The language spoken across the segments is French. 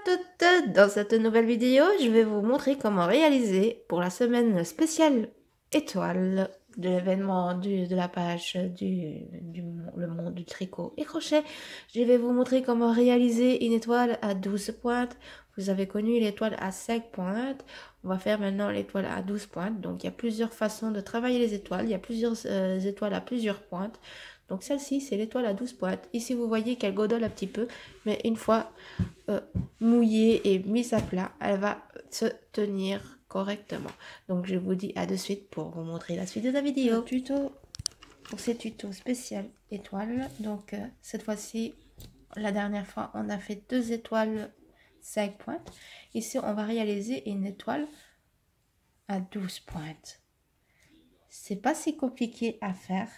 toutes, dans cette nouvelle vidéo, je vais vous montrer comment réaliser pour la semaine spéciale étoile de l'événement de la page le monde du tricot et crochet. Je vais vous montrer comment réaliser une étoile à 12 pointes. Vous avez connu l'étoile à 5 pointes. On va faire maintenant l'étoile à 12 pointes. Donc il y a plusieurs façons de travailler les étoiles. Il y a plusieurs étoiles à plusieurs pointes. Donc celle-ci, c'est l'étoile à 12 pointes. Ici, vous voyez qu'elle godole un petit peu, mais une fois mouillée et mise à plat, elle va se tenir correctement. Donc je vous dis à de suite pour vous montrer la suite de la vidéo. Tuto pour ces tutos spécial étoiles. Donc cette fois-ci, la dernière fois, on a fait 2 étoiles 5 pointes. Ici, on va réaliser une étoile à 12 pointes. C'est pas si compliqué à faire.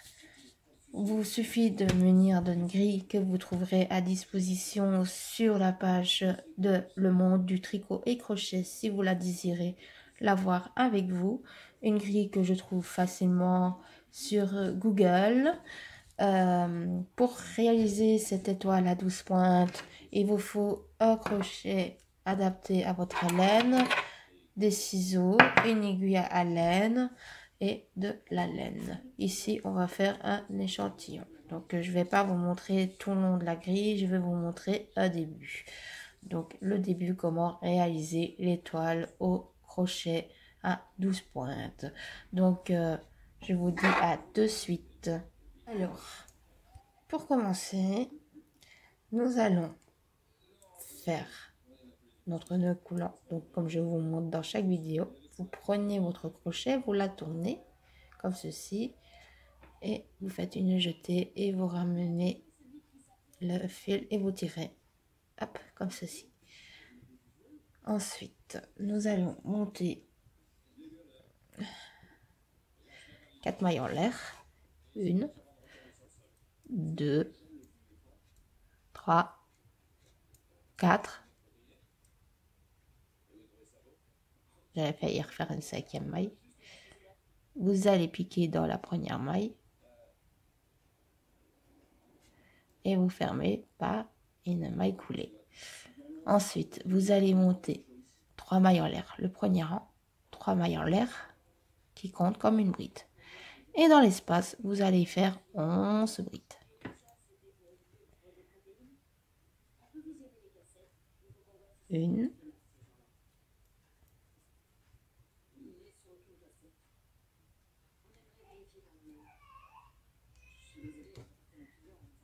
Vous suffit de munir d'une grille que vous trouverez à disposition sur la page de Le Monde du Tricot et Crochet si vous la désirez l'avoir avec vous. Une grille que je trouve facilement sur Google. Pour réaliser cette étoile à 12 pointes, il vous faut un crochet adapté à votre laine, des ciseaux, une aiguille à laine et de la laine. Ici, on va faire un échantillon. Donc, je ne vais pas vous montrer tout le long de la grille, je vais vous montrer un début. Donc, le début, comment réaliser l'étoile au crochet à 12 pointes. Donc, je vous dis à de suite. Alors, pour commencer, nous allons faire notre nœud coulant. Donc, comme je vous montre dans chaque vidéo, vous prenez votre crochet, vous la tournez comme ceci et vous faites une jetée et vous ramenez le fil et vous tirez, hop, comme ceci. Ensuite, nous allons monter 4 mailles en l'air. 1, 2, 3, 4. J'avais failli refaire une 5e maille. Vous allez piquer dans la première maille et vous fermez par une maille coulée. Ensuite, vous allez monter 3 mailles en l'air. Le premier rang, 3 mailles en l'air qui comptent comme une bride. Et dans l'espace, vous allez faire 11 brides. Une,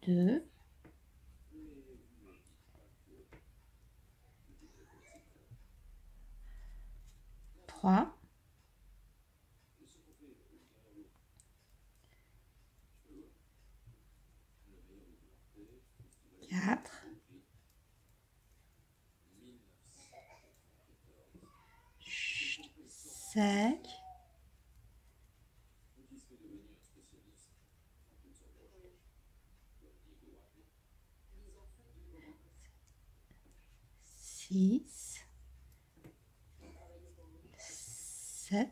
deux, trois, quatre, cinq, six, 7,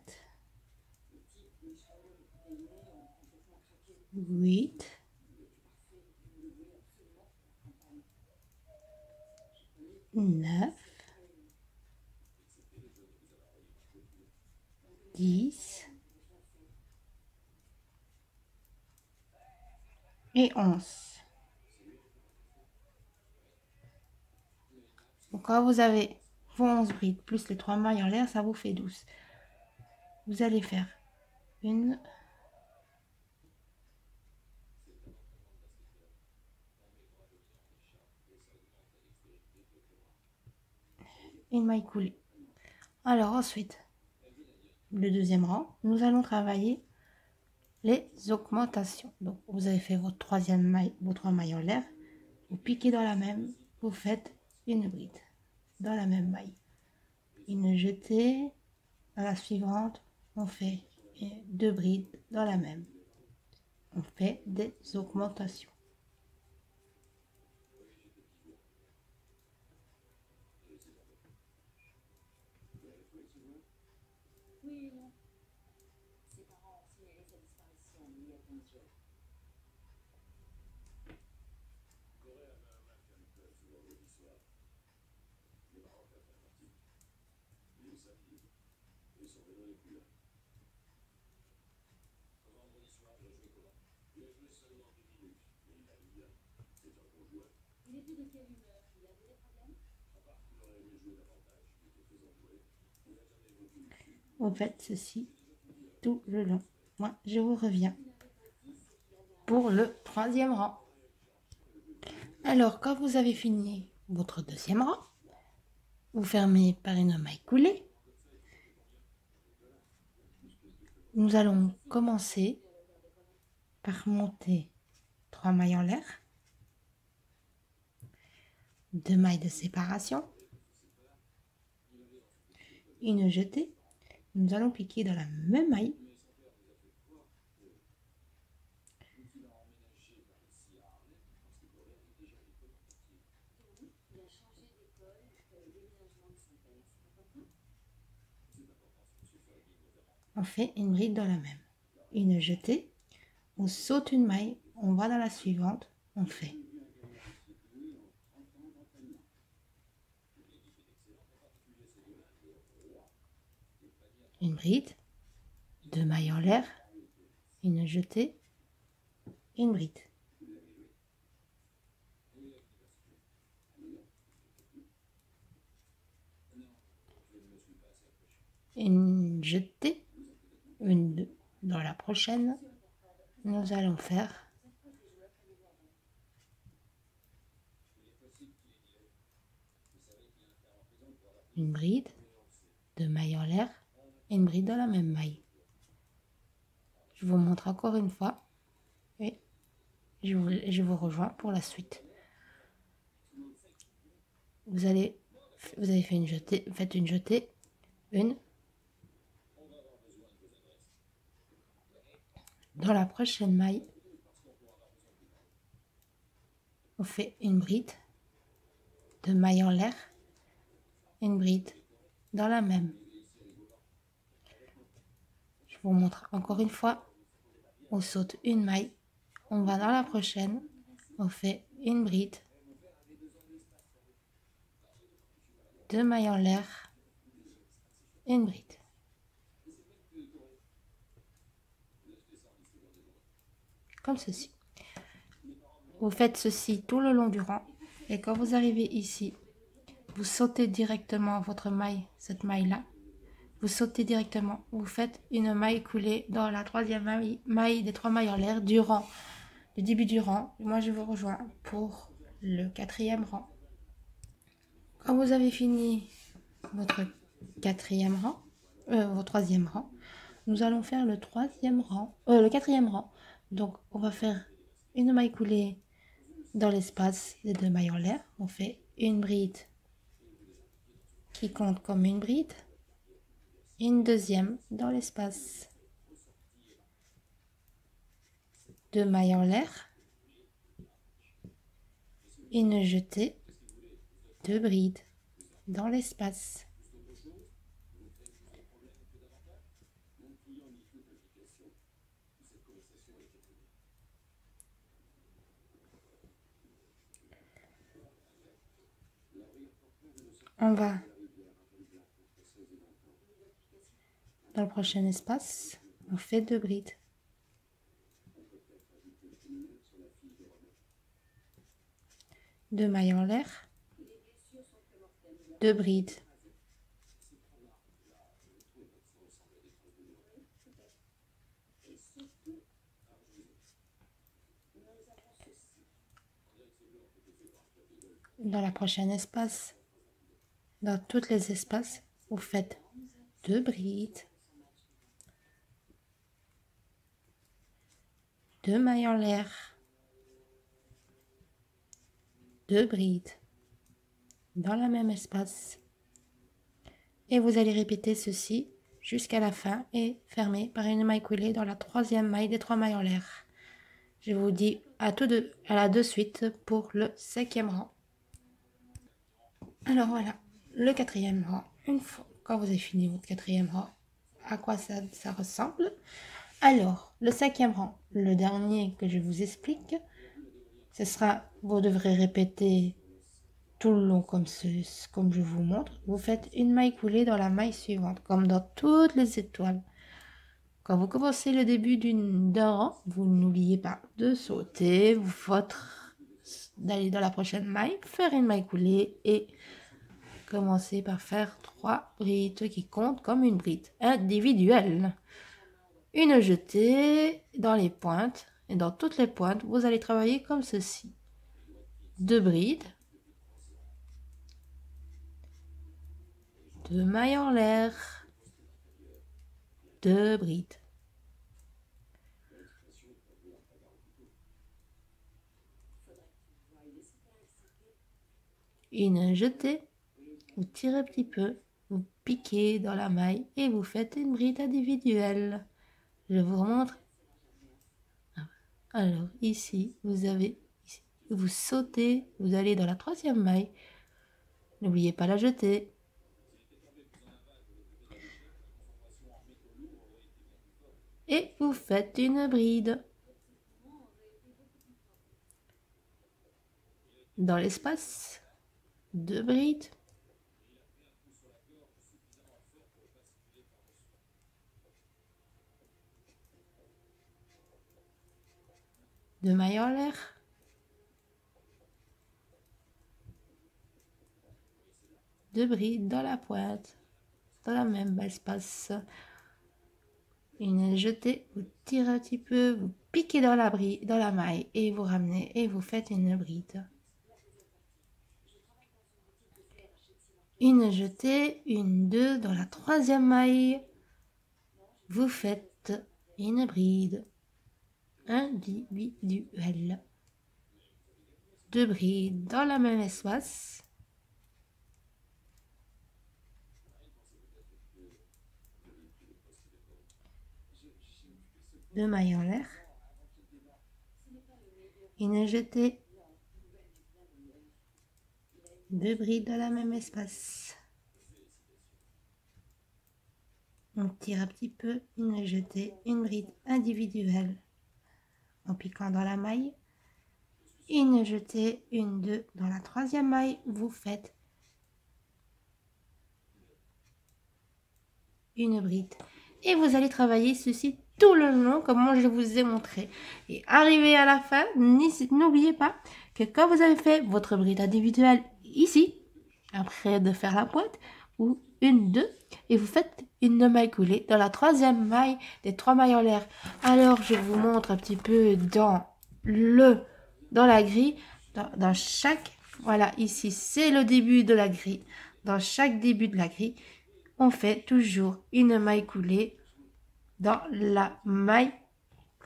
8, 9, 10 et 11. Donc quand vous avez vos 11 brides plus les 3 mailles en l'air, ça vous fait 12. Vous allez faire une maille coulée. Alors ensuite, le deuxième rang, nous allons travailler les augmentations. Donc vous avez fait votre troisième maille, vos 3 mailles en l'air, vous piquez dans la même, vous faites une bride dans la même maille, une jetée. À la suivante, on fait 2 brides dans la même, on fait des augmentations. Vous faites ceci tout le long. Moi, je vous reviens pour le troisième rang. Alors, quand vous avez fini votre deuxième rang, vous fermez par une maille coulée. Nous allons commencer par monter 3 mailles en l'air, 2 mailles de séparation, une jetée. Nous allons piquer dans la même maille. On fait une bride dans la même. Une jetée, on saute une maille, on va dans la suivante, on fait une bride, 2 mailles en l'air, une jetée, une bride. Une jetée, une dans la prochaine, nous allons faire une bride, 2 mailles en l'air et une bride dans la même maille. Je vous montre encore une fois et je vous rejoins pour la suite. Vous avez fait une jetée, faites une jetée, une. Dans la prochaine maille, on fait une bride, 2 mailles en l'air, une bride dans la même. Je vous montre encore une fois. On saute une maille, on va dans la prochaine, on fait une bride, 2 mailles en l'air, une bride. Comme ceci. Vous faites ceci tout le long du rang et quand vous arrivez ici, vous sautez directement votre maille, cette maille-là. Vous sautez directement, vous faites une maille coulée dans la troisième maille des 3 mailles en l'air du rang, du début du rang. Moi, je vous rejoins pour le quatrième rang. Quand vous avez fini votre quatrième rang, votre troisième rang, nous allons faire le quatrième rang. Donc, on va faire une maille coulée dans l'espace des 2 mailles en l'air. On fait une bride qui compte comme une bride. Une deuxième dans l'espace, 2 mailles en l'air, une jetée, 2 brides dans l'espace. On va dans le prochain espace, on fait 2 brides. Deux mailles en l'air, 2 brides. Dans la prochaine espace, dans tous les espaces, vous faites 2 brides, 2 mailles en l'air, 2 brides dans le même espace. Et vous allez répéter ceci jusqu'à la fin et fermer par une maille coulée dans la troisième maille des 3 mailles en l'air. Je vous dis à la de suite pour le 5e rang. Alors voilà, le 4e rang. Une fois quand vous avez fini votre 4e rang, à quoi ça ressemble? Alors, le 5e rang, le dernier que je vous explique, ce sera, vous devrez répéter tout le long comme je vous montre. Vous faites une maille coulée dans la maille suivante, comme dans toutes les étoiles. Quand vous commencez le début d'un rang, vous n'oubliez pas de sauter, d'aller dans la prochaine maille, faire une maille coulée et commencer par faire 3 brides qui comptent comme une bride individuelle. Une jetée dans les pointes et dans toutes les pointes, vous allez travailler comme ceci. 2 brides, 2 mailles en l'air, 2 brides. Une jetée, vous tirez un petit peu, vous piquez dans la maille et vous faites une bride individuelle. Je vous remontre. Alors ici, vous sautez, vous allez dans la 3e maille. N'oubliez pas la jeter. Et vous faites une bride. Dans l'espace, 2 brides. Deux mailles en l'air. Deux brides dans la pointe, dans la même espace. Une jetée, vous tirez un petit peu, vous piquez dans la maille et vous ramenez et vous faites une bride. Une jetée, une 2 dans la 3e maille. Vous faites une bride individuelle. 2 brides dans la même espace. Deux mailles en l'air. Une jetée. 2 brides dans la même espace. On tire un petit peu, une jetée, une bride individuelle en piquant dans la maille. Une jetée, une 2 dans la 3e maille, vous faites une bride. Et vous allez travailler ceci tout le long comme je vous ai montré. Et arrivé à la fin, n'oubliez pas que quand vous avez fait votre bride individuelle ici, après de faire la pointe, ou une 2 et vous faites une maille coulée dans la 3e maille des 3 mailles en l'air. Alors je vous montre un petit peu dans la grille, dans chaque, voilà, ici c'est le début de la grille. Dans chaque début de la grille, on fait toujours une maille coulée dans la maille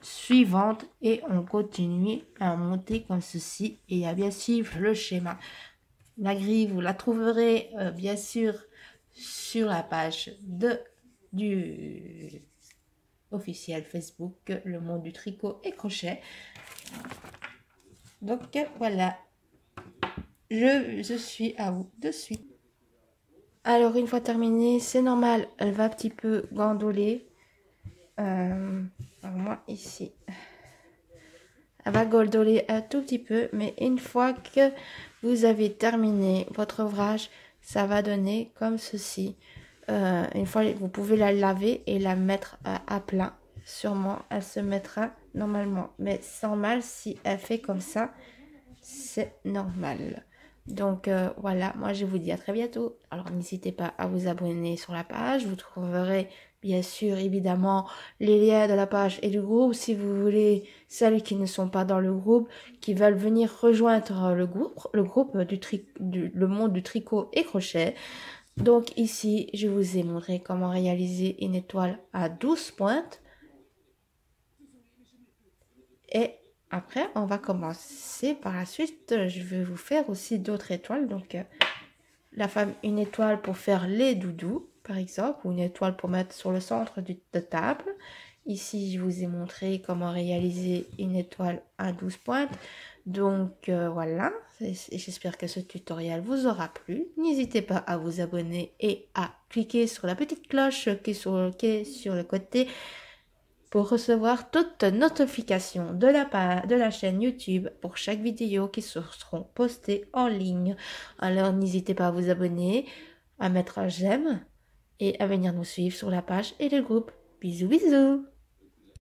suivante et on continue à monter comme ceci et à bien suivre le schéma. La grille, vous la trouverez bien sûr sur la page du officiel Facebook, le monde du tricot et crochet. Donc voilà, je suis à vous de suite. Alors une fois terminée, c'est normal, elle va un petit peu gondoler. Alors moi ici, elle va gondoler un tout petit peu, mais une fois que vous avez terminé votre ouvrage, ça va donner comme ceci. Une fois, vous pouvez la laver et la mettre à plat. Sûrement, elle se mettra normalement. Mais c'est normal, si elle fait comme ça, c'est normal. Donc voilà, moi je vous dis à très bientôt. Alors n'hésitez pas à vous abonner sur la page. Vous trouverez bien sûr évidemment les liens de la page et du groupe si vous voulez, celles qui ne sont pas dans le groupe, qui veulent venir rejoindre le groupe le monde du tricot et crochet. Donc ici, je vous ai montré comment réaliser une étoile à 12 pointes. Et après, on va commencer par la suite. Je vais vous faire aussi d'autres étoiles. Donc, une étoile pour faire les doudous, par exemple, ou une étoile pour mettre sur le centre de table. Ici, je vous ai montré comment réaliser une étoile à 12 pointes. Donc, voilà. J'espère que ce tutoriel vous aura plu. N'hésitez pas à vous abonner et à cliquer sur la petite cloche qui est sur le côté pour recevoir toutes notifications de la chaîne YouTube pour chaque vidéo qui seront postées en ligne. Alors n'hésitez pas à vous abonner, à mettre un j'aime et à venir nous suivre sur la page et le groupe. Bisous bisous!